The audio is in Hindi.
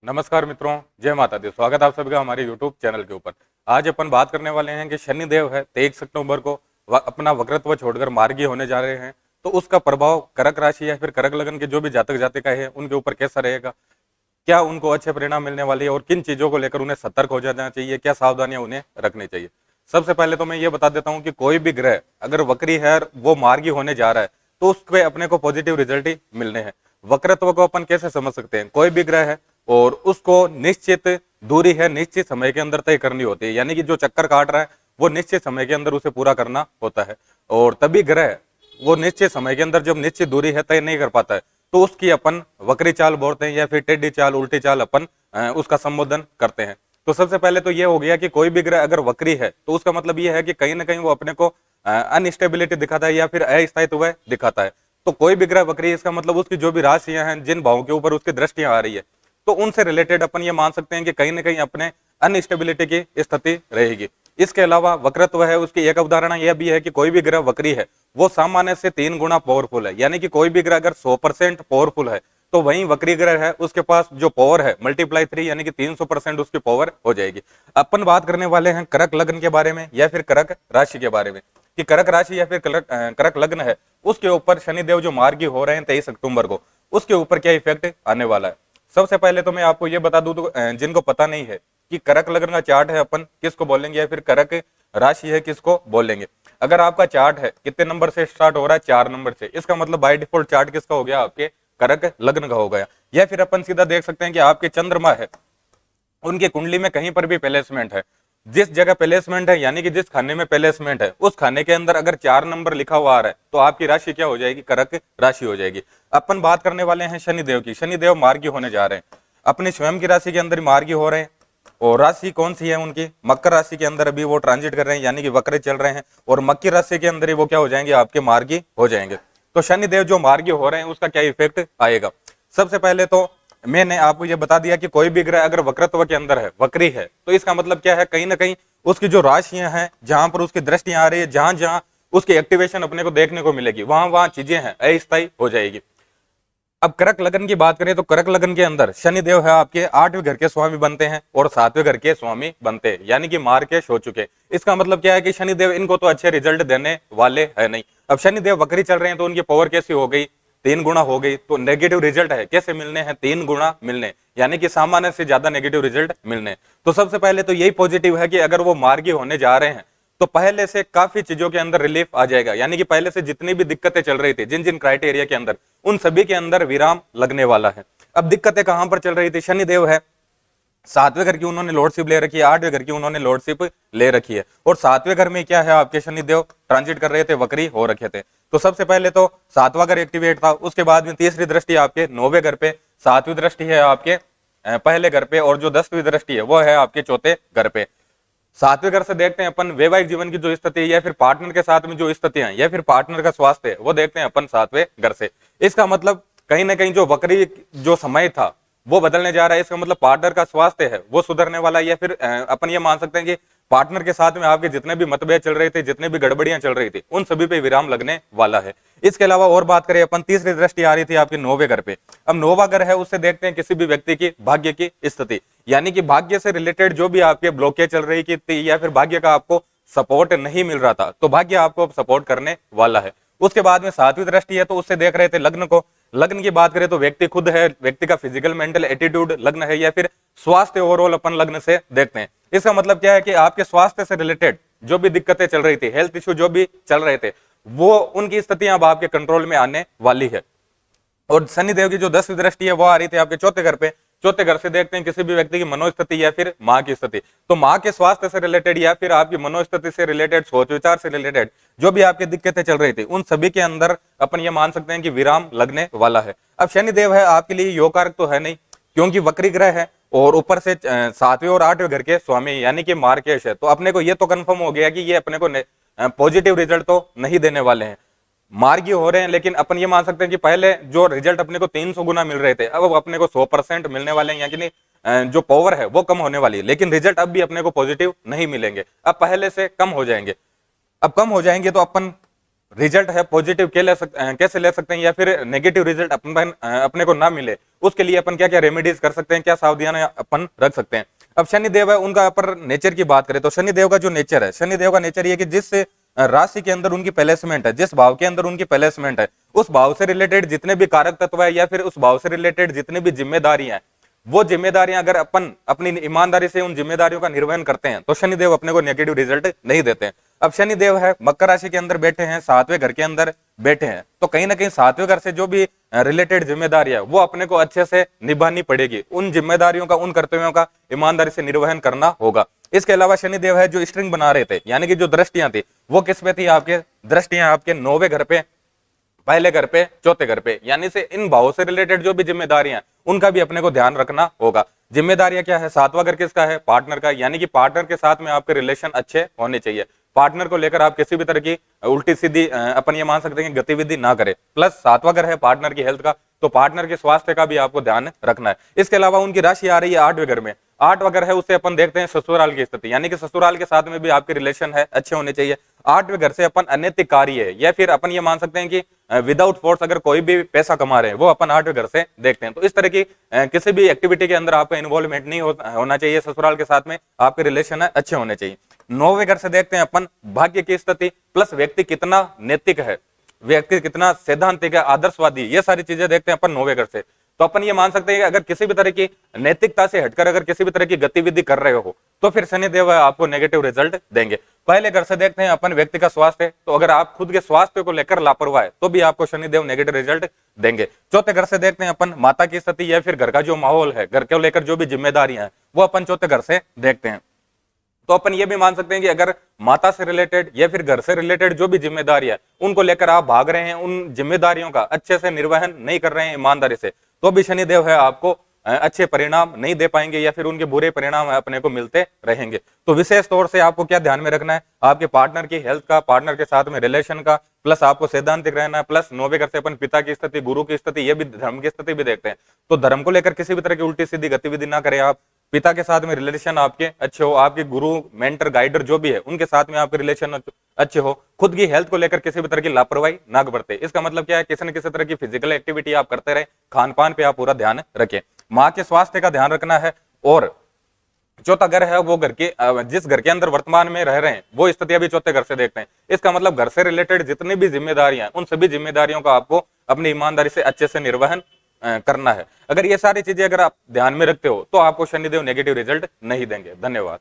नमस्कार मित्रों, जय माता दी। स्वागत है आप सभी का हमारे YouTube चैनल के ऊपर। आज अपन बात करने वाले हैं कि शनिदेव है 23 अक्टूबर को अपना वक्रत्व छोड़कर मार्गी होने जा रहे हैं। तो उसका प्रभाव कर्क राशि या फिर कर्क लग्न के जो भी जातक जातिका है उनके ऊपर कैसा रहेगा, क्या उनको अच्छे परिणाम मिलने वाले हैं और किन चीजों को लेकर उन्हें सतर्क हो जाना चाहिए, क्या सावधानियां उन्हें रखनी चाहिए। सबसे पहले तो मैं ये बता देता हूँ कि कोई भी ग्रह अगर वक्री है और वो मार्गी होने जा रहा है तो उसके अपने को पॉजिटिव रिजल्ट ही मिलने हैं। वक्रत्व को अपन कैसे समझ सकते हैं, कोई भी ग्रह है और उसको निश्चित दूरी है, निश्चित समय के अंदर तय करनी होती है, यानी कि जो चक्कर काट रहा है वो निश्चित समय के अंदर उसे पूरा करना होता है। और तभी ग्रह वो निश्चित समय के अंदर जब निश्चित दूरी है तय नहीं कर पाता है तो उसकी अपन वक्री चाल बोलते हैं या फिर टेढ़ी चाल, उल्टी चाल अपन उसका संबोधन करते हैं। तो सबसे पहले तो ये हो गया कि कोई भी ग्रह अगर वक्री है तो उसका मतलब ये है कि कहीं ना कहीं वो अपने को अनस्टेबिलिटी दिखाता है या फिर अस्थायित्व दिखाता है। तो कोई भी ग्रह वक्री है इसका मतलब उसकी जो भी राशियां हैं, जिन भावों के ऊपर उसकी दृष्टियां आ रही है, तो उनसे रिलेटेड अपन ये मान सकते हैं कि कहीं ना कहीं अपने अनस्टेबिलिटी की स्थिति रहेगी। इसके अलावा वक्रत्व है उसकी एक अवधारणा यह भी है कि कोई भी ग्रह वक्री है वो सामान्य से 3 गुना पावरफुल है, यानी कि कोई भी ग्रह अगर 100% पावरफुल है तो वहीं वक्री ग्रह है उसके पास जो पावर है मल्टीप्लाई 3 यानी कि 300% उसकी पावर हो जाएगी। अपन बात करने वाले हैं कर्क लग्न के बारे में या फिर कर्क राशि के बारे में कि कर्क राशि या फिर कर्क लग्न है उसके ऊपर शनिदेव जो मार्गी हो रहे हैं 23 अक्टूबर को, उसके ऊपर क्या इफेक्ट आने वाला है। सबसे पहले तो मैं आपको ये बता दूं, तो जिनको पता नहीं है कि कर्क लग्न का चार्ट है अपन किसको बोलेंगे या फिर कर्क राशि है किसको बोलेंगे। अगर आपका चार्ट है कितने नंबर से स्टार्ट हो रहा है, 4 नंबर से, इसका मतलब बाय डिफॉल्ट चार्ट किसका हो गया, आपके कर्क लग्न का हो गया। या फिर अपन सीधा देख सकते हैं कि आपके चंद्रमा है उनकी कुंडली में कहीं पर भी प्लेसमेंट है, जिस जगह प्लेसमेंट है यानी कि जिस खाने में प्लेसमेंट है उस खाने के अंदर अगर 4 नंबर लिखा हुआ आ रहा है तो आपकी राशि क्या हो जाएगी, कर्क राशि हो जाएगी। अपन बात करने वाले हैं शनिदेव की। शनिदेव मार्गी होने जा रहे हैं, अपने स्वयं की राशि के अंदर मार्गी हो रहे हैं। और राशि कौन सी है उनकी, मकर राशि के अंदर अभी वो ट्रांजिट कर रहे हैं, यानी कि वक्र चल रहे हैं और मकर राशि के अंदर ही वो क्या हो जाएंगे, आपके मार्गी हो जाएंगे। तो शनिदेव जो मार्गी हो रहे हैं उसका क्या इफेक्ट आएगा। सबसे पहले तो मैंने आपको ये बता दिया कि कोई भी ग्रह अगर वक्रत्व के अंदर है, वक्री है, तो इसका मतलब क्या है, कहीं ना कहीं उसकी जो राशियां हैं जहां पर उसकी दृष्टियां आ रही है, जहां जहां उसकी एक्टिवेशन अपने को देखने को मिलेगी, वहां वहां चीजें हैं अस्थायी हो जाएगी। अब कर्क लगन की बात करें तो कर्क लगन के अंदर शनिदेव है आपके 8वें घर के स्वामी बनते हैं और 7वें घर के स्वामी बनते हैं, यानी कि मार के सो चुके। इसका मतलब क्या है कि शनिदेव इनको तो अच्छे रिजल्ट देने वाले है नहीं। अब शनिदेव वक्री चल रहे हैं तो उनकी पावर कैसी हो गई, 3 गुना हो गई। तो नेगेटिव रिजल्ट है, कैसे मिलने हैं, 3 गुना मिलने, यानी कि सामान्य से ज्यादा नेगेटिव रिजल्ट मिलने। तो सबसे पहले तो यही पॉजिटिव है कि अगर वो मार्गी होने जा रहे हैं तो पहले से काफी चीजों के अंदर रिलीफ आ जाएगा, यानी कि पहले से जितनी भी दिक्कतें चल रही थी जिन जिन क्राइटेरिया के अंदर, उन सभी के अंदर विराम लगने वाला है। अब दिक्कतें कहां पर चल रही थी, शनिदेव है 7वें घर की उन्होंने लॉर्डशिप ले रखी है, 8वें घर की उन्होंने लॉर्डशिप ले रखी है और 7वें घर में क्या है, आपके शनिदेव ट्रांजिट कर रहे थे, वक्री हो रखे थे। तो सबसे पहले तो 7वां घर एक्टिवेट था, उसके बाद में तीसरी दृष्टि आपके 9वें घर पे, 7वीं दृष्टि है आपके पहले घर पे और जो 10वीं दृष्टि है वो है आपके चौथे घर पे। 7वें घर से देखते हैं अपन वैवाहिक जीवन की जो स्थिति है या फिर पार्टनर के साथ में जो स्थितियां हैं या फिर पार्टनर का स्वास्थ्य है वो देखते हैं अपन 7वें घर से। इसका मतलब कहीं ना कहीं जो वक्री जो समय था वो बदलने जा रहा है। इसका मतलब पार्टनर का स्वास्थ्य है वो सुधरने वाला है, या फिर अपन ये मान सकते हैं कि पार्टनर के साथ में आपके जितने भी मतभेद चल रहे थे, जितने भी गड़बड़ियां चल रही थी, उन सभी पे विराम लगने वाला है। इसके अलावा और बात करें अपन, तीसरी दृष्टि आ रही थी आपके 9वें घर पे। अब 9वां घर है उससे देखते हैं किसी भी व्यक्ति की भाग्य की स्थिति, यानी कि भाग्य से रिलेटेड जो भी आपके ब्लॉकेज चल रही थी या फिर भाग्य का आपको सपोर्ट नहीं मिल रहा था, तो भाग्य आपको सपोर्ट करने वाला है। उसके बाद में 7वीं दृष्टि है तो उससे देख रहे थे लग्न को। लग्न की बात करें तो व्यक्ति खुद है, व्यक्ति का फिजिकल मेंटल एटीट्यूड लग्न है, या फिर स्वास्थ्य ओवरऑल अपन लग्न से देखते हैं। इसका मतलब क्या है कि आपके स्वास्थ्य से रिलेटेड जो भी दिक्कतें चल रही थी, हेल्थ इश्यू जो भी चल रहे थे, वो उनकी स्थितियां अब आपके कंट्रोल में आने वाली है। और शनिदेव की जो 10वीं दृष्टि है वो आ रही थी आपके चौथे घर पे। चौथे घर से देखते हैं किसी भी व्यक्ति की मनोस्थिति या फिर मां की स्थिति। तो मां के स्वास्थ्य से रिलेटेड या फिर आपकी मनोस्थिति से रिलेटेड, सोच विचार से रिलेटेड जो भी आपकी दिक्कतें चल रही थी, उन सभी के अंदर अपन ये मान सकते हैं कि विराम लगने वाला है। अब शनिदेव है आपके लिए योग कारक तो है नहीं, क्योंकि वक्री ग्रह है और ऊपर से 7वें और 8वें घर के स्वामी यानी कि मार्केश है। तो अपने को ये तो कंफर्म हो गया कि ये अपने को पॉजिटिव रिजल्ट तो नहीं देने वाले हैं, मार्गी हो रहे हैं। लेकिन अपन ये मान सकते हैं कि पहले जो रिजल्ट अपने को 300 गुना मिल रहे थे, अब अपने को 100% मिलने वाले हैं, यानी जो पावर है वो कम होने वाली है। लेकिन रिजल्ट अब भी अपने को पॉजिटिव नहीं मिलेंगे, अब पहले से कम हो जाएंगे। अब कम हो जाएंगे तो अपन रिजल्ट है पॉजिटिव कैसे ले सकते हैं, या फिर नेगेटिव रिजल्ट अपने को ना मिले, उसके लिए अपन क्या क्या रेमेडीज कर सकते हैं, क्या सावधानियां अपन रख सकते हैं। अब शनि देव है, उनका अपर नेचर की बात करें तो शनि देव का जो नेचर है, शनि देव का नेचर ये कि जिस राशि के अंदर उनकी प्लेसमेंट है, जिस भाव के अंदर उनकी प्लेसमेंट है, उस भाव से रिलेटेड जितने भी कारक तत्व है या फिर उस भाव से रिलेटेड जितनी भी जिम्मेदारियां हैं, वो जिम्मेदारियां अगर अपन अपनी ईमानदारी से उन जिम्मेदारियों का निर्वहन करते हैं तो शनिदेव अपने को नेगेटिव रिजल्ट नहीं देते हैं। अब शनिदेव है मकर राशि के अंदर बैठे हैं, सातवें घर के अंदर बैठे हैं, तो कहीं ना कहीं सातवें घर से जो भी रिलेटेड जिम्मेदारी है वो अपने को अच्छे से निभानी पड़ेगी। उन जिम्मेदारियों का, उन कर्तव्यों का ईमानदारी से निर्वहन करना होगा। इसके अलावा शनिदेव है जो स्ट्रिंग बना रहे थे, यानी कि जो दृष्टियां थी वो किस पे थी, आपके दृष्टियां आपके 9वें घर पे, पहले घर पे, चौथे घर पे, यानी से इन भावों से रिलेटेड जो भी जिम्मेदारियां उनका भी अपने को ध्यान रखना होगा। जिम्मेदारियां क्या है, सातवां घर किसका है, पार्टनर का, यानी कि पार्टनर के साथ में आपके रिलेशन अच्छे होने चाहिए। पार्टनर को लेकर आप किसी भी तरह की उल्टी सीधी अपन ये मान सकते हैं गतिविधि ना करें। प्लस सातवां घर है पार्टनर की हेल्थ का, तो पार्टनर के स्वास्थ्य का भी आपको ध्यान रखना है। इसके अलावा उनकी राशि आ रही है 8वें घर में, 8वां घर है उससे अपन देखते हैं ससुराल की स्थिति, यानी कि ससुराल के साथ में भी आपके रिलेशन है अच्छे होने चाहिए। 8वें घर से अपन अनैतिक कार्य है या फिर अपन ये मान सकते हैं कि विदाउट फोर्स अगर कोई भी पैसा कमा रहे हैं वो अपन 8वें घर से देखते हैं। तो इस तरह की किसी भी एक्टिविटी के अंदर आपका इन्वॉल्वमेंट नहीं होना चाहिए, ससुराल के साथ में आपके रिलेशन है अच्छे होने चाहिए। 9वें घर से देखते हैं अपन भाग्य की स्थिति, प्लस व्यक्ति कितना नैतिक है, व्यक्ति कितना सैद्धांतिक है, आदर्शवादी, ये सारी चीजें देखते हैं अपन 9वें घर से। तो अपन ये मान सकते हैं कि अगर किसी भी तरह की नैतिकता से हटकर अगर किसी भी तरह की गतिविधि कर रहे हो तो फिर शनिदेव आपको नेगेटिव रिजल्ट देंगे। पहले घर से देखते हैं अपन व्यक्ति का स्वास्थ्य, तो अगर आप खुद के स्वास्थ्य को लेकर लापरवाह है तो भी आपको शनिदेव नेगेटिव रिजल्ट देंगे। चौथे घर से देखते हैं अपन माता की स्थिति या फिर घर का जो माहौल है, घर को लेकर जो भी जिम्मेदारियां हैं वो अपन चौथे घर से देखते हैं। तो अपन ये भी मान सकते हैं कि अगर माता से रिलेटेड या फिर घर से रिलेटेड जो भी जिम्मेदारी है उनको लेकर आप भाग रहे हैं, उन जिम्मेदारियों का अच्छे से निर्वहन नहीं कर रहे हैं ईमानदारी से, तो भी शनिदेव है आपको अच्छे परिणाम नहीं दे पाएंगे या फिर उनके बुरे परिणाम अपने को मिलते रहेंगे। तो विशेष तौर से आपको क्या ध्यान में रखना है, आपके पार्टनर की हेल्थ का, पार्टनर के साथ में रिलेशन का, प्लस आपको सैद्धांतिक रहना है, प्लस 9वें घर से अपन पिता की स्थिति, गुरु की स्थिति, ये भी धर्म की स्थिति भी देखते हैं। तो धर्म को लेकर किसी भी तरह की उल्टी सीधी गतिविधि ना करें आप, पिता के साथ में रिलेशन आपके अच्छे हो, आपके गुरु, मेंटर, गाइडर जो भी है उनके साथ में आपके रिलेशन अच्छे हो, खुद की हेल्थ को लेकर किसी भी तरह की लापरवाही ना बरते। इसका मतलब क्या है, किसी न किसी तरह की फिजिकल एक्टिविटी आप करते रहे, खान पान पे आप पूरा ध्यान रखें, माँ के स्वास्थ्य का ध्यान रखना है। और चौथा घर है वो घर के जिस घर के अंदर वर्तमान में रह रहे हैं वो स्थिति अभी चौथे घर से देखते हैं। इसका मतलब घर से रिलेटेड जितनी भी जिम्मेदारियां उन सभी जिम्मेदारियों का आपको अपनी ईमानदारी से अच्छे से निर्वहन करना है। अगर ये सारी चीजें अगर आप ध्यान में रखते हो तो आपको शनिदेव नेगेटिव रिजल्ट नहीं देंगे। धन्यवाद।